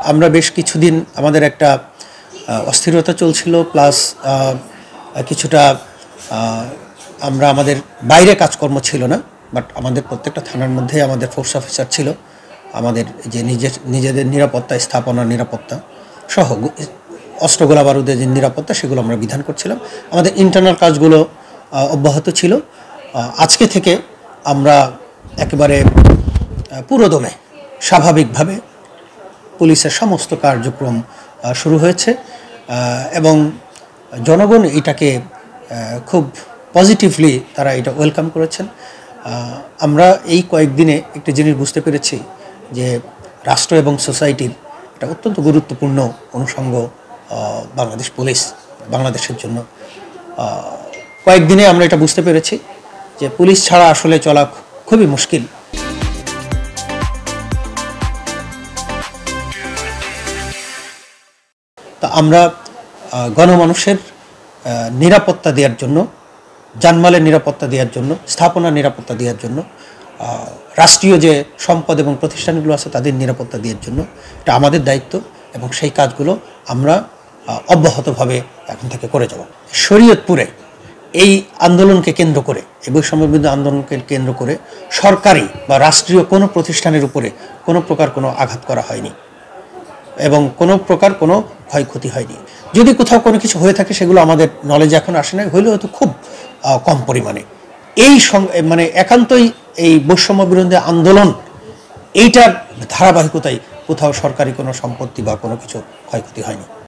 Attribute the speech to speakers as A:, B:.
A: আমরা বেশ কিছুদিন আমাদের একটা অস্থিরতা চলছিল, প্লাস কিছুটা আমরা আমাদের বাইরে কাজকর্ম ছিল না, বাট আমাদের প্রত্যেকটা থানার মধ্যে আমাদের ফোর্স অফিসার ছিল। আমাদের যে নিজেদের নিরাপত্তা, স্থাপনার নিরাপত্তা সহ অস্ত্র গোলা বারুদের যে নিরাপত্তা, সেগুলো আমরা বিধান করছিলাম। আমাদের ইন্টারনাল কাজগুলো অব্যাহত ছিল। আজকে থেকে আমরা একেবারে পুরোদমে স্বাভাবিকভাবে পুলিশের সমস্ত কার্যক্রম শুরু হয়েছে এবং জনগণ এটাকে খুব পজিটিভলি তারা এটা ওয়েলকাম করেছেন। আমরা এই কয়েকদিনে একটা জিনিস বুঝতে পেরেছি যে রাষ্ট্র এবং সোসাইটির এটা অত্যন্ত গুরুত্বপূর্ণ অনুষঙ্গ বাংলাদেশ পুলিশ বাংলাদেশের জন্য। কয়েকদিনে আমরা এটা বুঝতে পেরেছি যে পুলিশ ছাড়া আসলে চলা খুবই মুশকিল। তা আমরা গণমানুষের নিরাপত্তা দেওয়ার জন্য, জানমালের নিরাপত্তা দেওয়ার জন্য, স্থাপনার নিরাপত্তা দেওয়ার জন্য, রাষ্ট্রীয় যে সম্পদ এবং প্রতিষ্ঠানগুলো আছে তাদের নিরাপত্তা দেওয়ার জন্য এটা আমাদের দায়িত্ব এবং সেই কাজগুলো আমরা অব্যাহতভাবে এখন থেকে করে যাব। শরীয়তপুরে এই আন্দোলনকে কেন্দ্র করে, এই বৈষম্যবিরোধী আন্দোলনকে কেন্দ্র করে সরকারি বা রাষ্ট্রীয় কোনো প্রতিষ্ঠানের উপরে কোনো প্রকার কোনো আঘাত করা হয়নি এবং কোনো প্রকার কোনো ক্ষয়ক্ষতি হয়নি। যদি কোথাও কোনো কিছু হয়ে থাকে সেগুলো আমাদের নলেজে এখন আসে না, হইলেও হয়তো খুব কম পরিমাণে। এই মানে একান্তই এই বৈষম্য বিরোধী আন্দোলন এইটার ধারাবাহিকতায় কোথাও সরকারি কোনো সম্পত্তি বা কোনো কিছু ক্ষয়ক্ষতি হয়নি।